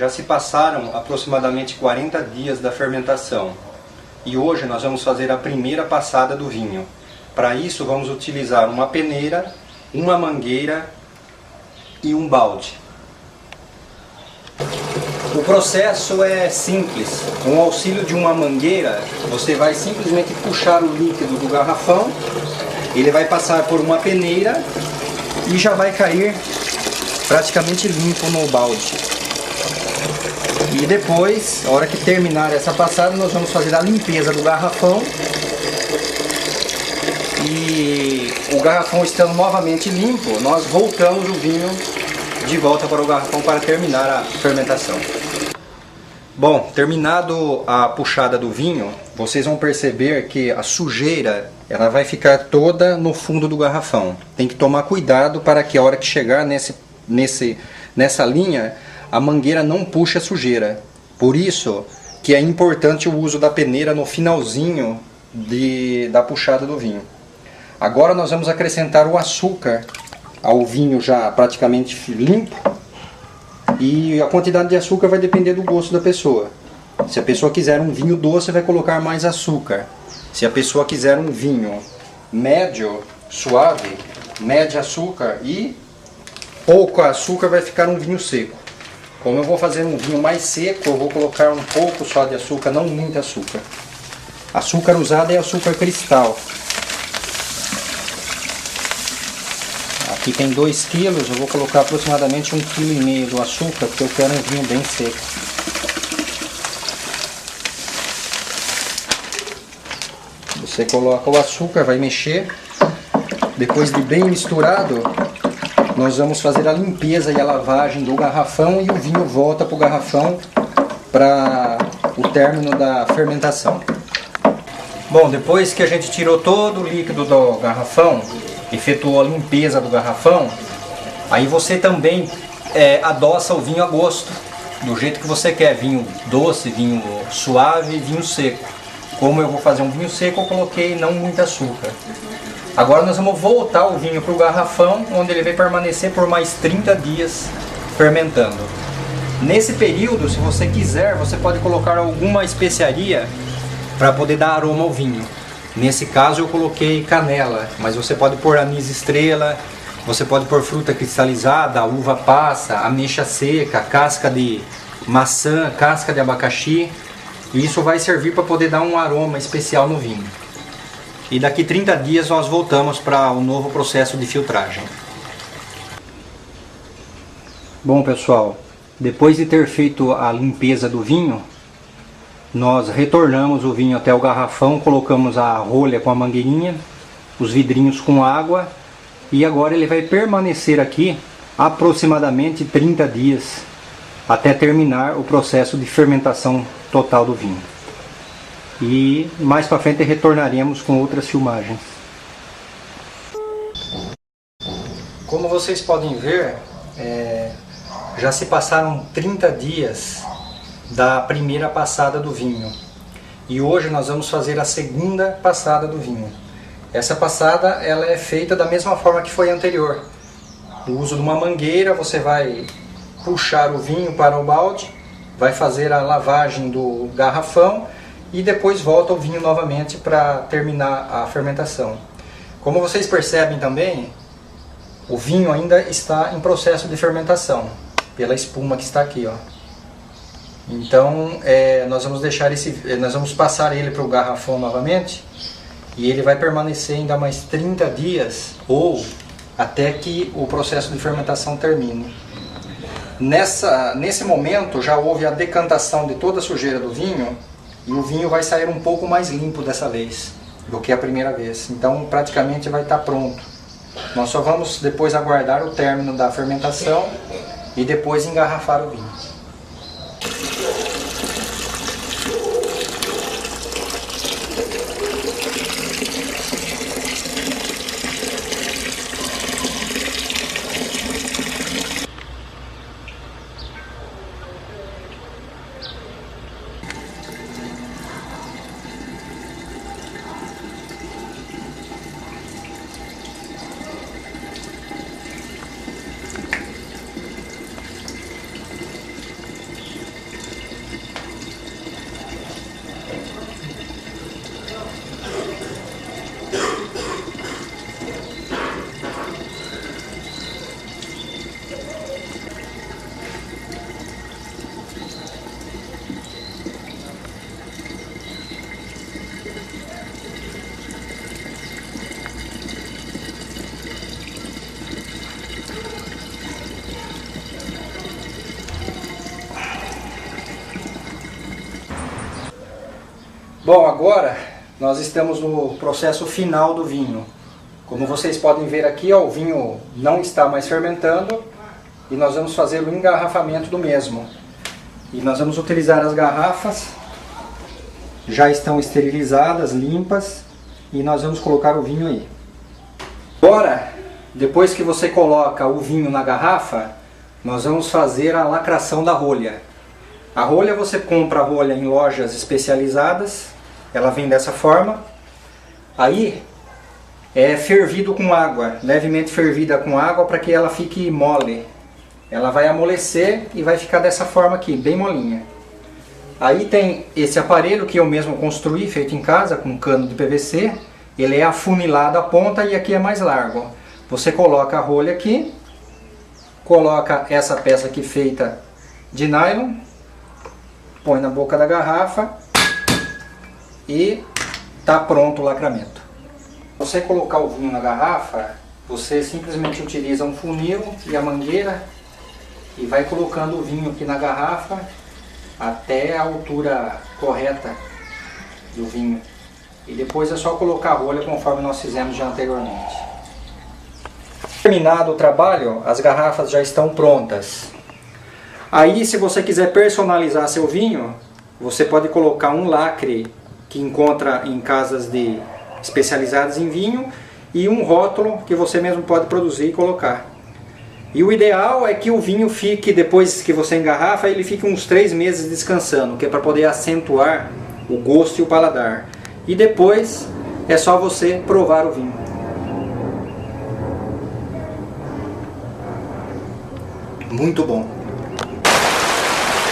Já se passaram aproximadamente 40 dias da fermentação e hoje nós vamos fazer a primeira passada do vinho. Para isso vamos utilizar uma peneira, uma mangueira e um balde. O processo é simples. Com o auxílio de uma mangueira, você vai simplesmente puxar o líquido do garrafão, ele vai passar por uma peneira e já vai cair praticamente limpo no balde. E depois, a hora que terminar essa passada, nós vamos fazer a limpeza do garrafão. E o garrafão estando novamente limpo, nós voltamos o vinho de volta para o garrafão para terminar a fermentação. Bom, terminado a puxada do vinho, vocês vão perceber que a sujeira ela vai ficar toda no fundo do garrafão. Tem que tomar cuidado para que a hora que chegar nessa linha, a mangueira não puxe a sujeira. Por isso que é importante o uso da peneira no finalzinho da puxada do vinho. Agora nós vamos acrescentar o açúcar ao vinho já praticamente limpo. E a quantidade de açúcar vai depender do gosto da pessoa. Se a pessoa quiser um vinho doce, vai colocar mais açúcar. Se a pessoa quiser um vinho médio, suave, médio açúcar e pouco açúcar, vai ficar um vinho seco. Como eu vou fazer um vinho mais seco, eu vou colocar um pouco só de açúcar, não muito açúcar. Açúcar usado é açúcar cristal. Aqui tem 2 kg, eu vou colocar aproximadamente 1,5 kg do açúcar, porque eu quero um vinho bem seco. Você coloca o açúcar, vai mexer. Depois de bem misturado, nós vamos fazer a limpeza e a lavagem do garrafão e o vinho volta para o garrafão para o término da fermentação. Bom, depois que a gente tirou todo o líquido do garrafão, efetuou a limpeza do garrafão, aí você também adoça o vinho a gosto, do jeito que você quer, vinho doce, vinho suave, vinho seco. Como eu vou fazer um vinho seco, eu coloquei não muito açúcar. Agora nós vamos voltar o vinho para o garrafão, onde ele vai permanecer por mais 30 dias fermentando. Nesse período, se você quiser, você pode colocar alguma especiaria para poder dar aroma ao vinho. Nesse caso eu coloquei canela, mas você pode pôr anis estrela, você pode pôr fruta cristalizada, uva passa, ameixa seca, casca de maçã, casca de abacaxi. E isso vai servir para poder dar um aroma especial no vinho. E daqui 30 dias nós voltamos para o novo processo de filtragem. Bom pessoal, depois de ter feito a limpeza do vinho, nós retornamos o vinho até o garrafão, colocamos a rolha com a mangueirinha, os vidrinhos com água e agora ele vai permanecer aqui aproximadamente 30 dias até terminar o processo de fermentação total do vinho. E mais para frente retornaremos com outras filmagens. Como vocês podem ver, já se passaram 30 dias da primeira passada do vinho. E hoje nós vamos fazer a segunda passada do vinho. Essa passada ela é feita da mesma forma que foi a anterior. O uso de uma mangueira, você vai puxar o vinho para o balde, vai fazer a lavagem do garrafão e depois volta o vinho novamente para terminar a fermentação. Como vocês percebem também, o vinho ainda está em processo de fermentação, pela espuma que está aqui, ó. Então nós vamos passar ele para o garrafão novamente e ele vai permanecer ainda mais 30 dias ou até que o processo de fermentação termine. Nesse momento já houve a decantação de toda a sujeira do vinho e o vinho vai sair um pouco mais limpo dessa vez do que a primeira vez. Então praticamente vai estar pronto. Nós só vamos depois aguardar o término da fermentação e depois engarrafar o vinho. Bom, agora nós estamos no processo final do vinho. Como vocês podem ver aqui, ó, o vinho não está mais fermentando e nós vamos fazer o engarrafamento do mesmo. E nós vamos utilizar as garrafas, já estão esterilizadas, limpas, e nós vamos colocar o vinho aí. Agora, depois que você coloca o vinho na garrafa, nós vamos fazer a lacração da rolha. A rolha, você compra a rolha em lojas especializadas, ela vem dessa forma. Aí é fervido com água, levemente fervida com água para que ela fique mole. Ela vai amolecer e vai ficar dessa forma aqui, bem molinha. Aí tem esse aparelho que eu mesmo construí, feito em casa, com cano de PVC. Ele é afunilado a ponta e aqui é mais largo. Você coloca a rolha aqui, coloca essa peça aqui feita de nylon, põe na boca da garrafa e está pronto o lacramento. Você colocar o vinho na garrafa, você simplesmente utiliza um funil e a mangueira e vai colocando o vinho aqui na garrafa até a altura correta do vinho. E depois é só colocar a rolha conforme nós fizemos já anteriormente. Terminado o trabalho, as garrafas já estão prontas. Aí, se você quiser personalizar seu vinho, você pode colocar um lacre que encontra em casas especializadas em vinho e um rótulo que você mesmo pode produzir e colocar. E o ideal é que o vinho fique, depois que você engarrafa, ele fique uns 3 meses descansando, que é para poder acentuar o gosto e o paladar. E depois é só você provar o vinho. Muito bom.